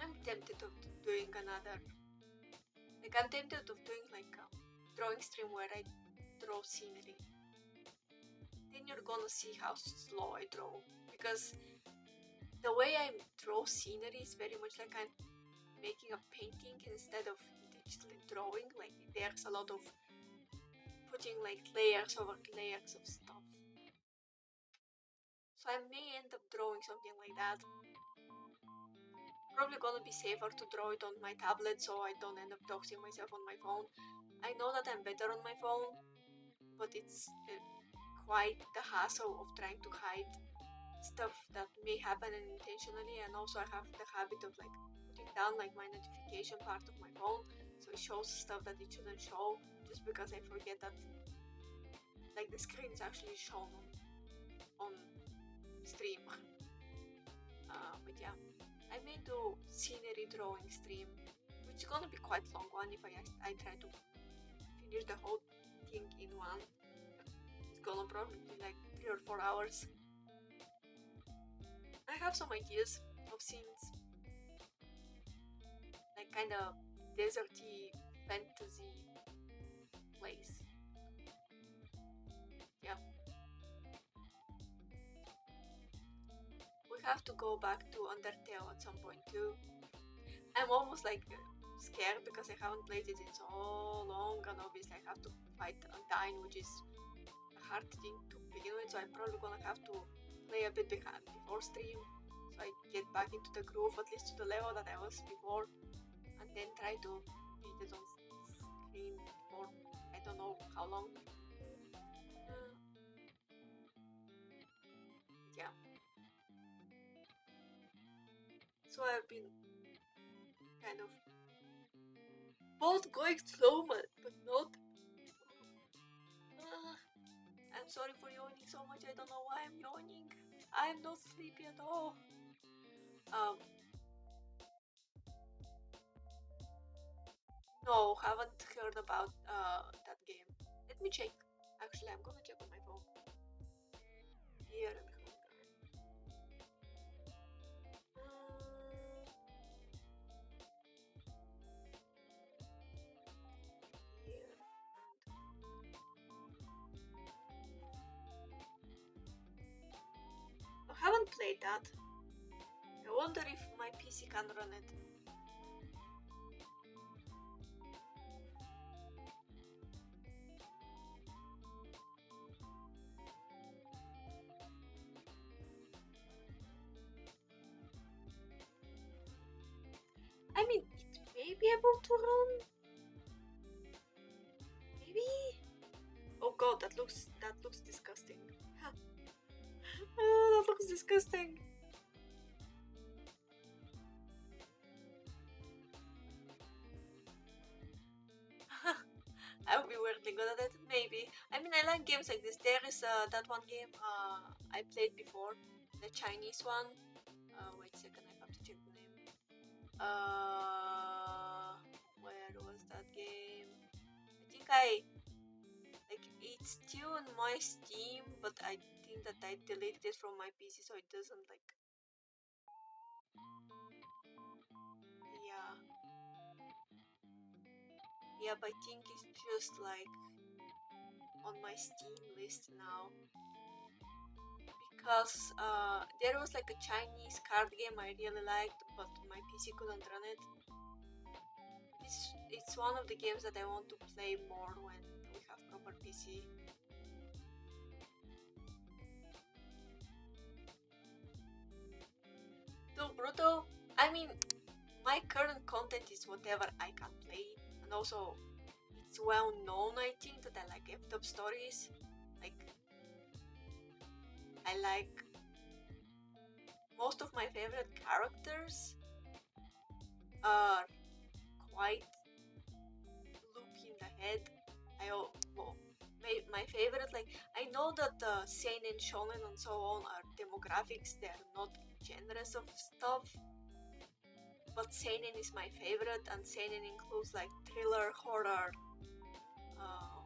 I'm tempted of doing another. Like, I'm tempted of doing like a drawing stream where I draw scenery. Then you're gonna see how slow I draw, because the way I draw scenery is very much like I'm making a painting instead of digitally drawing. Like, there's a lot of putting like layers over layers of stuff. So I may end up drawing something like that. Probably gonna be safer to draw it on my tablet so I don't end up doxing myself on my phone. I know that I'm better on my phone, but it's quite the hassle of trying to hide stuff that may happen unintentionally. And also I have the habit of like putting down like my notification part of my phone, so it shows stuff that it shouldn't show, just because I forget that like the screen is actually shown on stream. But yeah, I may do scenery drawing stream, which is gonna be quite long one if I try to finish the whole thing in one. It's gonna probably be like 3 or 4 hours. I have some ideas of scenes, like kind of deserty fantasy place. Yeah. We have to go back to Undertale at some point too. I'm almost like scared because I haven't played it in so long, and obviously I have to fight Undyne, which is a hard thing to begin with, so I'm probably gonna have to play a bit before stream, so I get back into the groove, at least to the level that I was before, and then try to beat it on screen for I don't know how long. Yeah. So I've been kind of both going slow, but not. I'm sorry for yawning so much. I don't know why I'm yawning. I'm not sleepy at all. No, haven't heard about that game. Let me check. Actually, I'm gonna check on my phone. Here and here. I haven't played that. I wonder if my PC can run it. I mean, it may be able to run. Maybe. Oh god, that looks disgusting. Oh, that looks disgusting. I'll be weirdly good at it, maybe. I mean, I like games like this. There is that one game I played before, the Chinese one. Wait a second, I have to check the name. Where was that game? I think it's still on my Steam, but I think that I deleted it from my PC, so it doesn't like. Yeah. Yeah, but I think it's just like on my Steam list now, because there was like a Chinese card game I really liked, but my PC couldn't run it. It's one of the games that I want to play more when we have proper PC. Look, Bruto, I mean, my current content is whatever I can play, and also it's well known, I think, that I like Vtuber stories. Like, I like most of my favorite characters are quite loopy in the head. Well, my favorite, like, I know that seinen, shonen, and so on are demographics. They are not genres of stuff, but seinen is my favorite, and seinen includes like thriller, horror, uh,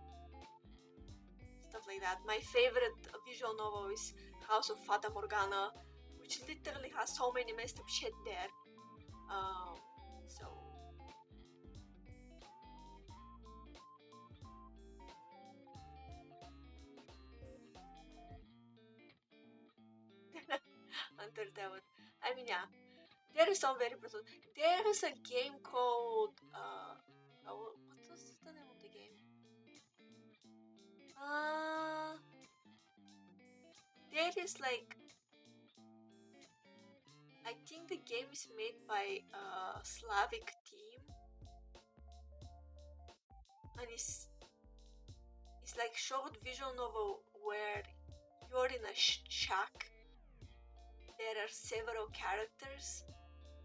stuff like that. My favorite visual novel is House of Fata Morgana, which literally has so many messed up shit there. So Undertale. I mean, yeah, there is some very brutal. There is a game called what was the name of the game? Uh, there is like, I think the game is made by a Slavic team, and it's like short visual novel where you're in a shack. There are several characters,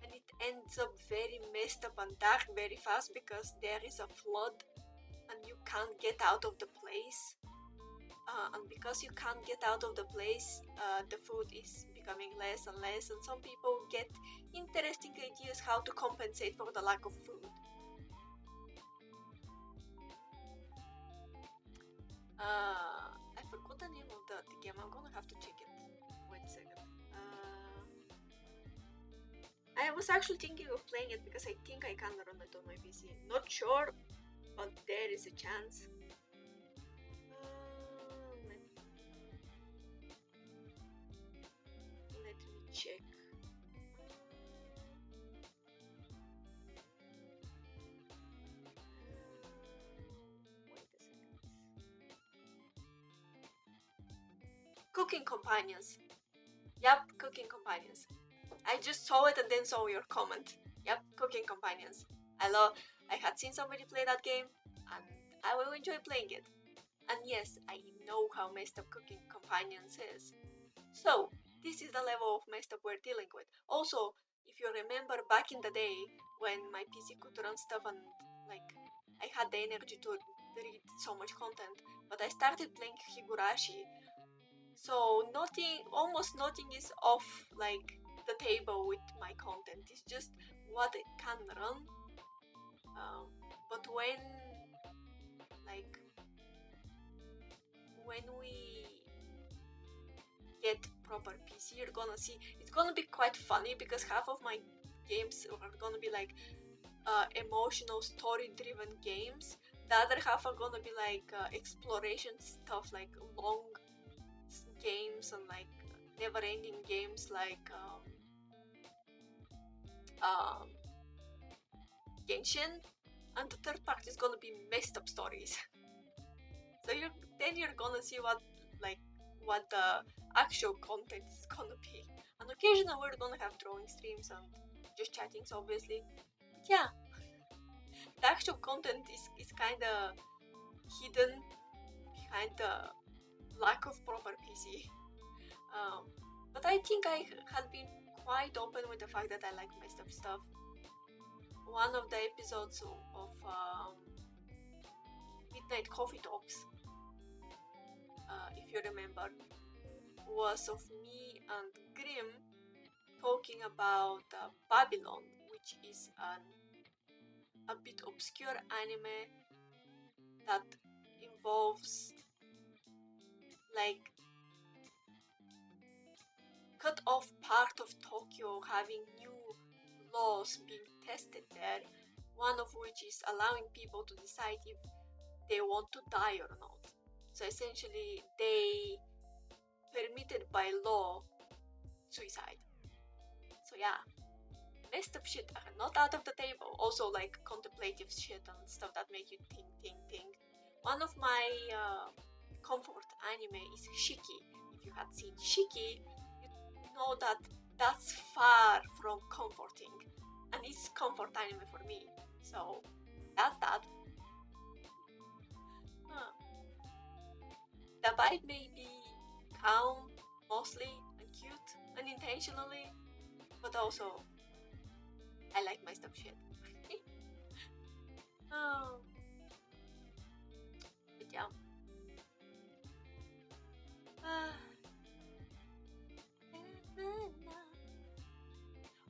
and it ends up very messed up and dark very fast because there is a flood and you can't get out of the place. And because you can't get out of the place, the food is becoming less and less, and some people get interesting ideas how to compensate for the lack of food. I forgot the name of the game. I'm gonna have to check it. Wait a second. I was actually thinking of playing it because I think I can run it on my PC. Not sure, but there is a chance. Let me check. Wait a second. Cooking Companions. Yep, Cooking Companions. I just saw it and then saw your comment. Yep, Cooking Companions. I had seen somebody play that game, and I will enjoy playing it. And yes, I know how messed up Cooking Companions is. So, this is the level of messed up we're dealing with. Also, if you remember back in the day when my PC could run stuff and like I had the energy to read so much content, but I started playing Higurashi, so nothing, almost nothing is off like the table with my content. It's just what it can run. But like when we get proper PC, you're gonna see it's gonna be quite funny because half of my games are gonna be like emotional story-driven games. The other half are gonna be like exploration stuff, like long games and like never-ending games like Genshin, and the third part is gonna be messed up stories. So you're gonna see what the actual content is gonna be. And occasionally we're gonna have drawing streams and just chattings, obviously. But yeah, the actual content is kind of hidden behind the lack of proper PC. But I think I had been quite open with the fact that I like messed up stuff. One of the episodes of Midnight Coffee Talks, if you remember, was of me and Grim talking about Babylon, which is a bit obscure anime that involves like cut off part of Tokyo having new laws being tested there, one of which is allowing people to decide if they want to die or not. So essentially they permitted by law suicide. So yeah, messed up shit are not out of the table. Also like contemplative shit and stuff that make you think. One of my comfort anime is Shiki. If you had seen Shiki, you know that that's far from comforting, and it's comfort anime for me. So that's that. Huh. The vibe may be calm, mostly, and cute, unintentionally, but also I like my stuff shit. Oh, but yeah.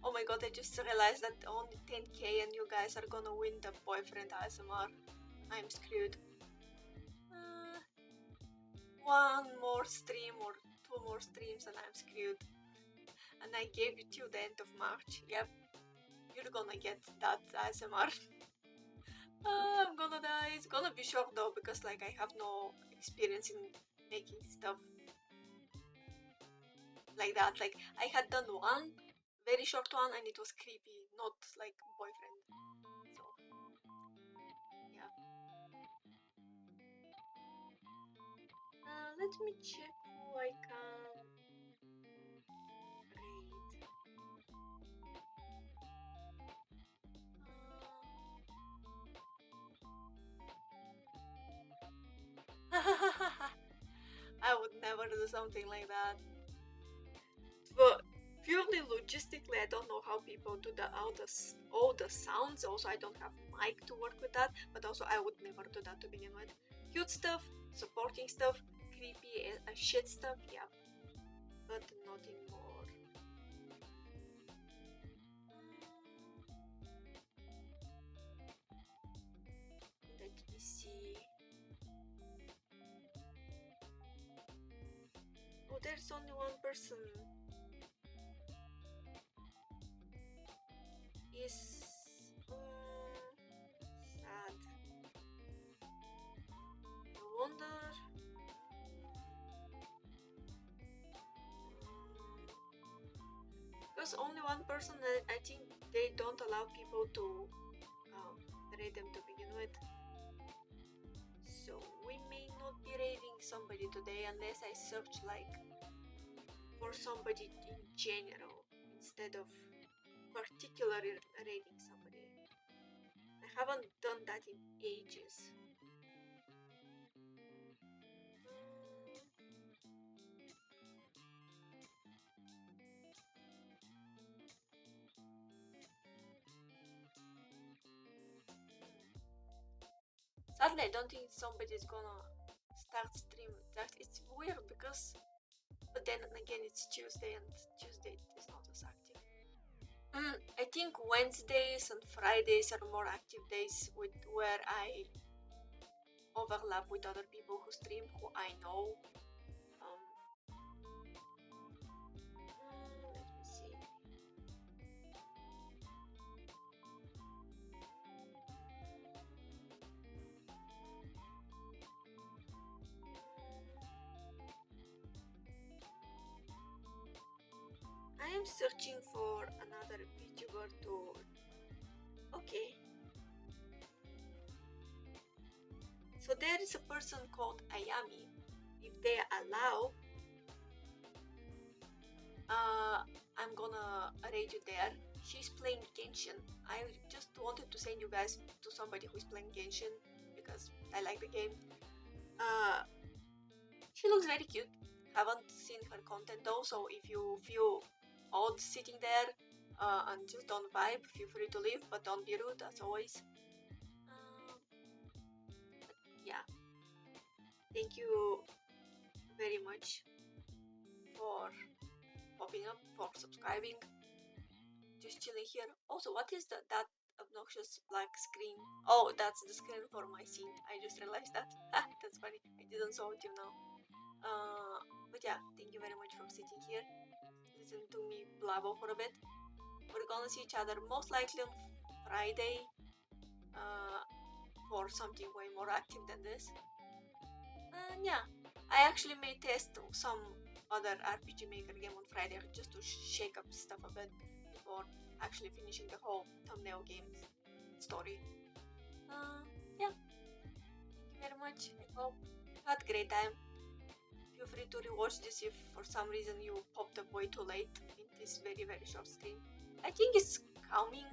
Oh my god, I just realized that only 10k and you guys are gonna win the boyfriend ASMR. I'm screwed. One more stream or two more streams and I'm screwed. And I gave it till the end of March. Yep, you're gonna get that ASMR. I'm gonna die. It's gonna be short though because like I have no experience in making stuff like that. Like I had done one very short one and it was creepy, not like boyfriend. So yeah. Let me check who I can read. I would never do something like that. But purely logistically, I don't know how people do all the sounds. Also, I don't have mic to work with that. But also, I would never do that to begin with. Cute stuff, supporting stuff, creepy shit stuff, yeah, but nothing more. Let me see. Oh, there's only one person. Is sad. I wonder. Because only one person, I think they don't allow people to raid them to begin with. So we may not be raiding somebody today unless I search like for somebody in general instead of particularly raiding somebody. I haven't done that in ages. Sadly, I don't think somebody's gonna start stream. It's weird because, but then again, it's Tuesday and Tuesday is not as active. I think Wednesdays and Fridays are more active days with where I overlap with other people who stream who I know. Let me see. I am searching for another Vtuber to. Okay. So there is a person called Ayami. If they allow, I'm gonna raid you there. She's playing Genshin. I just wanted to send you guys to somebody who's playing Genshin because I like the game. She looks very cute. Haven't seen her content though, so if you feel odd sitting there and just don't vibe, feel free to leave, but don't be rude as always. Yeah, thank you very much for popping up, for subscribing, just chilling here. Also, what is that obnoxious black screen? Oh, that's the screen for my scene. I just realized that. That's funny. I didn't saw it till now. But yeah, thank you very much for sitting here. Listen to me blabber for a bit. We're gonna see each other most likely on Friday for something way more active than this. And yeah, I actually may test some other RPG Maker game on Friday just to shake up stuff a bit before actually finishing the whole thumbnail game story. Yeah, thank you very much. I hope you had a great time. Feel free to rewatch this if for some reason you popped up way too late in this very very short stream. I think it's calming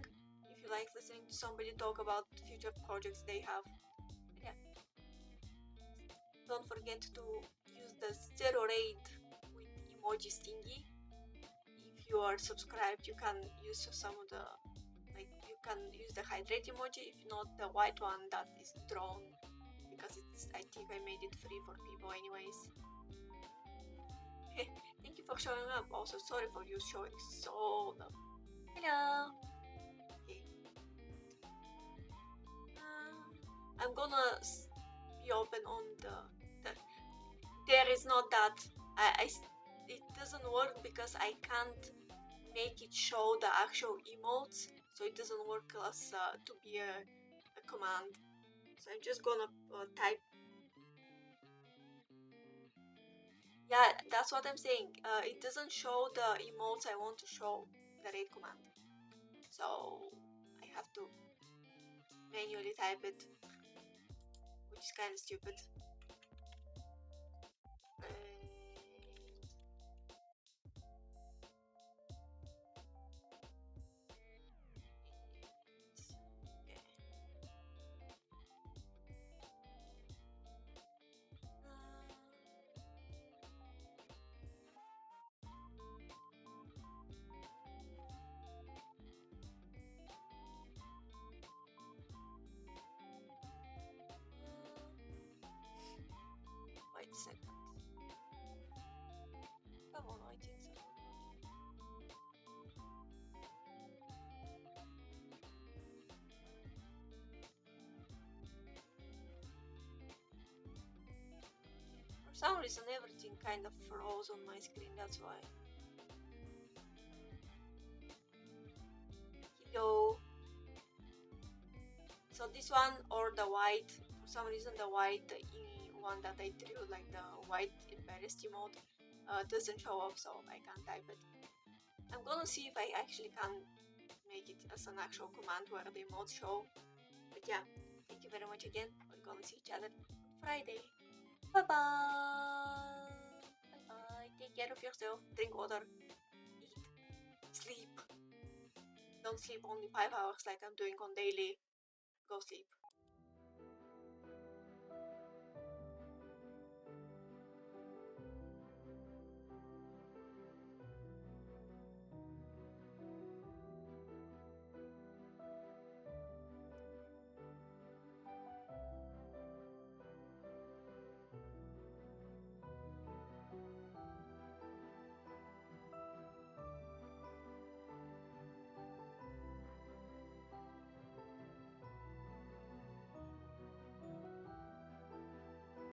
if you like listening to somebody talk about future projects they have. Yeah. Don't forget to use the Zero Raid with emoji stingy. If you are subscribed, you can use some of the, like, you can use the hydrate emoji. If not, the white one that is drawn, because it's, I think I made it free for people anyways. Thank you for showing up. Also, sorry for you showing so up. Hello. Okay. I'm gonna be open on the there is not that it doesn't work because I can't make it show the actual emotes, so it doesn't work as to be a command. So I'm just gonna type. Yeah, that's what I'm saying. It doesn't show the emotes I want to show the raid command, so I have to manually type it, which is kind of stupid. Wait a second. Come on, I think so. For some reason, everything kind of froze on my screen, that's why. Hello. So this one or the white, for some reason the white one that I drew, like the white embarrassed emote, doesn't show up, so I can't type it. I'm gonna see if I actually can make it as an actual command where the emotes show. But yeah, thank you very much again. We're gonna see each other on Friday. Bye bye. Bye bye. Take care of yourself. Drink water. Eat. Sleep. Don't sleep only 5 hours like I'm doing on daily. Go sleep.